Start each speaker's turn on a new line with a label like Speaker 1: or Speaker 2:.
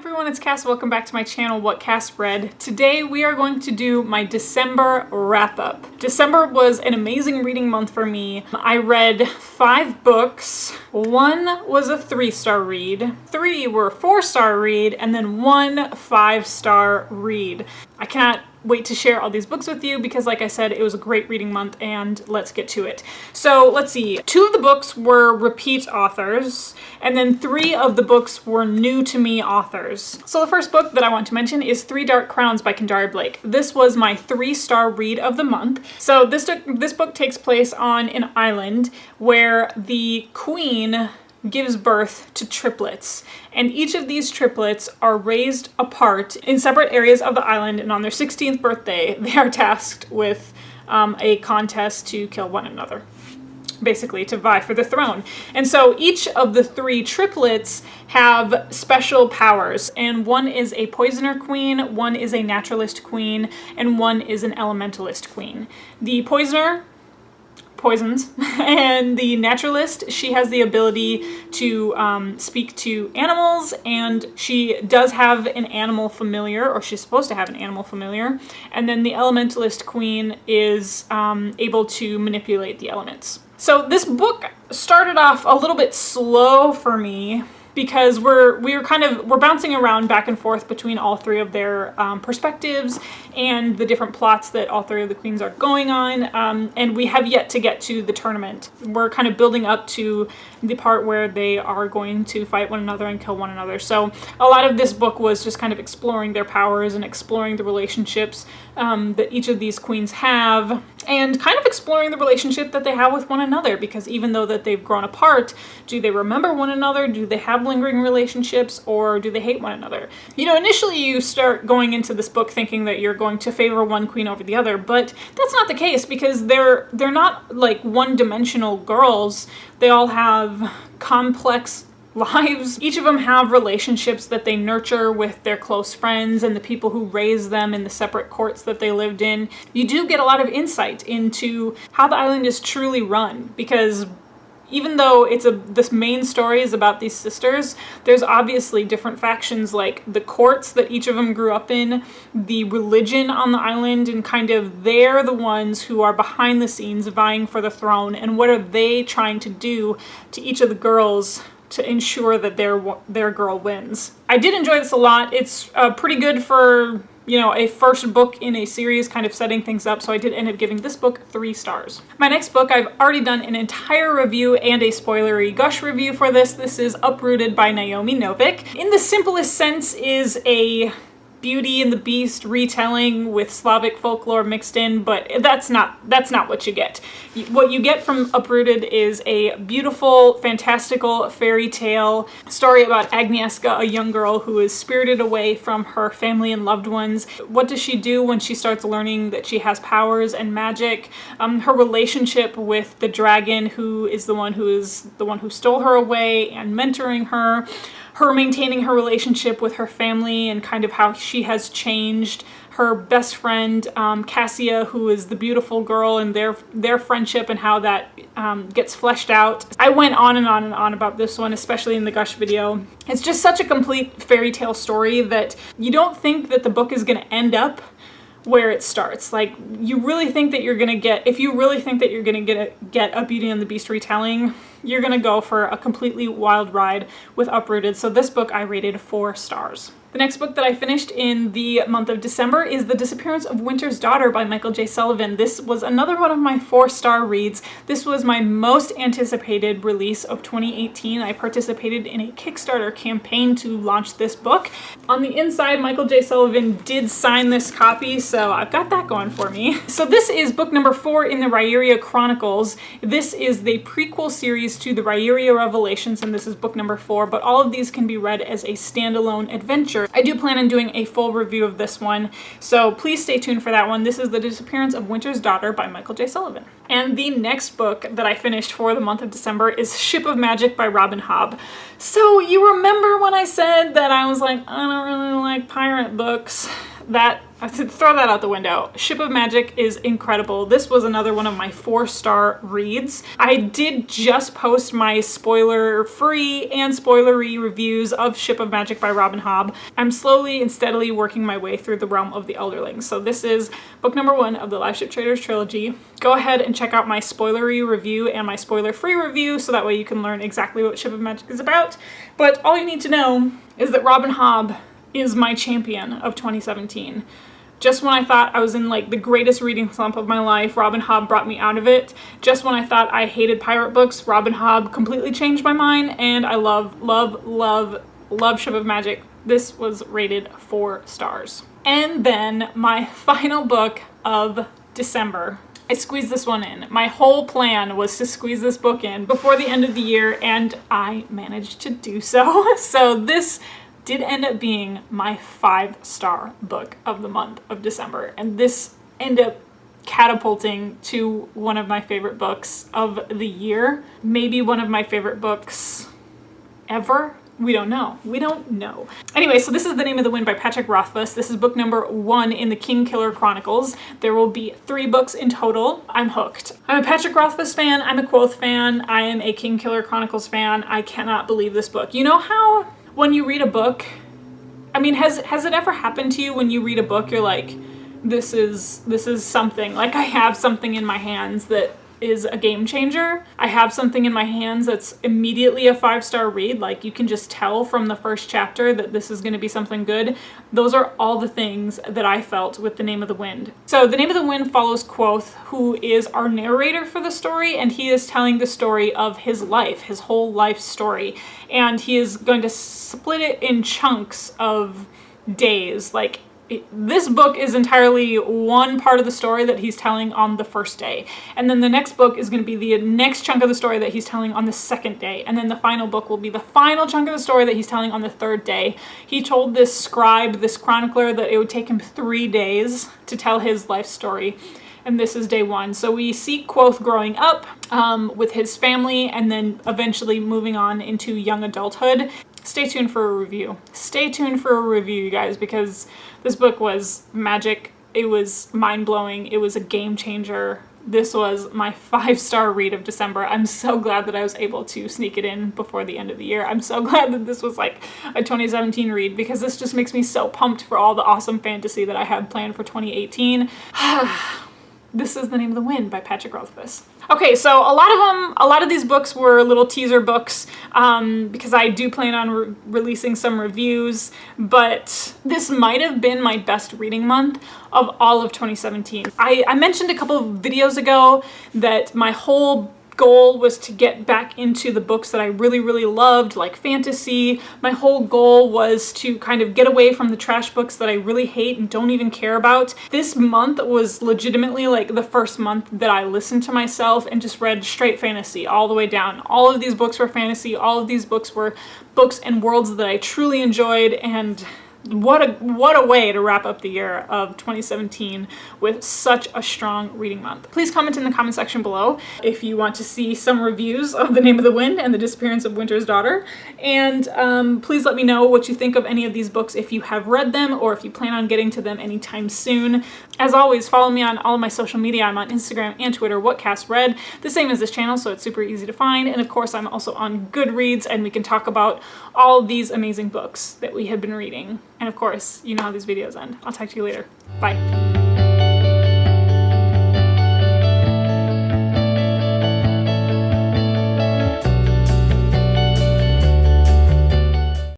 Speaker 1: everyone, it's Cass. Welcome back to my channel, What Cass Read. Today we are going to do my December wrap-up. December was an amazing reading month for me. I read 5 books. 1 was a 3-star read, 3 were a 4-star read, and then 1 5-star read. I cannot wait to share all these books with you because, like I said, it was a great reading month, and let's get to it. So let's see, 2 of the books were repeat authors, and then 3 of the books were new to me authors. So the first book that I want to mention is 3 Dark Crowns by Kendare Blake. This was my 3-star read of the month. So this book takes place on an island where the queen gives birth to triplets, and each of these triplets are raised apart in separate areas of the island, and on their 16th birthday they are tasked with a contest to kill one another, basically to vie for the throne. And so each of the 3 triplets have special powers, and 1 is a poisoner queen, 1 is a naturalist queen, and 1 is an elementalist queen. The poisoner poisons, and the naturalist, she has the ability to speak to animals, and she does have an animal familiar, or she's supposed to have an animal familiar. And then the elementalist queen is able to manipulate the elements. So this book started off a little bit slow for me because we're bouncing around back and forth between all 3 of their perspectives and the different plots that all 3 of the queens are going on, and we have yet to get to the tournament. We're kind of building up to the part where they are going to fight one another and kill one another. So a lot of this book was just kind of exploring their powers and exploring the relationships that each of these queens have, and kind of exploring the relationship that they have with one another, because even though that they've grown apart, do they remember one another? Do they have lingering relationships, or do they hate one another? You know, initially you start going into this book thinking that you're going to favor one queen over the other, but that's not the case, because they're not like one-dimensional girls. They all have complex lives. Each of them have relationships that they nurture with their close friends and the people who raised them in the separate courts that they lived in. You do get a lot of insight into how the island is truly run, because even though this main story is about these sisters, there's obviously different factions, like the courts that each of them grew up in, the religion on the island, and kind of they're the ones who are behind the scenes vying for the throne, and what are they trying to do to each of the girls to ensure that their girl wins. I did enjoy this a lot. It's pretty good for, you know, a first book in a series, kind of setting things up, so I did end up giving this book 3 stars. My next book, I've already done an entire review and a spoilery gush review for this. This is Uprooted by Naomi Novik. In the simplest sense, is a Beauty and the Beast retelling with Slavic folklore mixed in, but that's not what you get. What you get from Uprooted is a beautiful, fantastical fairy tale story about Agnieszka, a young girl who is spirited away from her family and loved ones. What does she do when she starts learning that she has powers and magic? Her relationship with the dragon, who is the one who stole her away and mentoring her. Her maintaining her relationship with her family and kind of how she has changed. Her best friend, Cassia, who is the beautiful girl, and their friendship and how that gets fleshed out. I went on and on and on about this one, especially in the gush video. It's just such a complete fairy tale story that you don't think that the book is going to end up where it starts. Like, you really think that you're gonna get, if you really think that you're gonna get a Beauty and the Beast retelling, you're gonna go for a completely wild ride with Uprooted. So this book I rated 4 stars. The next book that I finished in the month of December is The Disappearance of Winter's Daughter by Michael J. Sullivan. This was another one of my 4-star reads. This was my most anticipated release of 2018. I participated in a Kickstarter campaign to launch this book. On the inside, Michael J. Sullivan did sign this copy, so I've got that going for me. So this is book number 4 in the Rhaeria Chronicles. This is the prequel series to the Rhaeria Revelations, and this is book number 4, but all of these can be read as a standalone adventure. I do plan on doing a full review of this one, so please stay tuned for that one. This is The Disappearance of Winter's Daughter by Michael J. Sullivan. And the next book that I finished for the month of December is Ship of Magic by Robin Hobb. So you remember when I said that I was like, I don't really like pirate books? That I said throw that out the window. Ship of Magic is incredible. This was another one of my 4-star reads. I did just post my spoiler-free and spoilery reviews of Ship of Magic by Robin Hobb. I'm slowly and steadily working my way through the realm of the Elderlings. So this is book number 1 of the Live Ship Traders trilogy. Go ahead and check out my spoilery review and my spoiler-free review so that way you can learn exactly what Ship of Magic is about. But all you need to know is that Robin Hobb is my champion of 2017. Just when I thought I was in like the greatest reading slump of my life, Robin Hobb brought me out of it. Just when I thought I hated pirate books, Robin Hobb completely changed my mind, and I love, love, love, love Ship of Magic. This was rated 4 stars. And then my final book of December. I squeezed this one in. My whole plan was to squeeze this book in before the end of the year, and I managed to do so. So this did end up being my 5-star book of the month of December. And this ended up catapulting to one of my favorite books of the year. Maybe one of my favorite books ever. We don't know. We don't know. Anyway, so this is The Name of the Wind by Patrick Rothfuss. This is book number 1 in the Kingkiller Chronicles. There will be 3 books in total. I'm hooked. I'm a Patrick Rothfuss fan. I'm a Quoth fan. I am a Kingkiller Chronicles fan. I cannot believe this book. You know how when you read a book, I mean, has it ever happened to you when you read a book, you're like, this is something, like I have something in my hands that is a game changer. I have something in my hands that's immediately a 5-star read. Like you can just tell from the first chapter that this is going to be something good. Those are all the things that I felt with The Name of the Wind. So The Name of the Wind follows Quoth, who is our narrator for the story, and he is telling the story of his life, his whole life story. And he is going to split it in chunks of days. Like this book is entirely one part of the story that he's telling on the first day. And then the next book is going to be the next chunk of the story that he's telling on the second day. And then the final book will be the final chunk of the story that he's telling on the third day. He told this scribe, this chronicler, that it would take him 3 days to tell his life story. And this is day 1. So we see Quoth growing up with his family and then eventually moving on into young adulthood. Stay tuned for a review. Stay tuned for a review, you guys, because this book was magic. It was mind-blowing. It was a game changer. This was my 5-star read of December. I'm so glad that I was able to sneak it in before the end of the year. I'm so glad that this was like a 2017 read because this just makes me so pumped for all the awesome fantasy that I had planned for 2018. This is The Name of the Wind by Patrick Rothfuss. Okay, so a lot of these books were little teaser books because I do plan on releasing some reviews, but this might have been my best reading month of all of 2017. I mentioned a couple of videos ago that my whole goal was to get back into the books that I really, really loved, like fantasy. My whole goal was to kind of get away from the trash books that I really hate and don't even care about. This month was legitimately like the first month that I listened to myself and just read straight fantasy all the way down. All of these books were fantasy. All of these books were books and worlds that I truly enjoyed, and what a way to wrap up the year of 2017 with such a strong reading month. Please comment in the comment section below if you want to see some reviews of The Name of the Wind and The Disappearance of Winter's Daughter. And please let me know what you think of any of these books if you have read them or if you plan on getting to them anytime soon. As always, follow me on all of my social media. I'm on Instagram and Twitter, WhatCastRead, the same as this channel, so it's super easy to find. And of course, I'm also on Goodreads, and we can talk about all these amazing books that we have been reading. And of course, you know how these videos end. I'll talk to you later. Bye.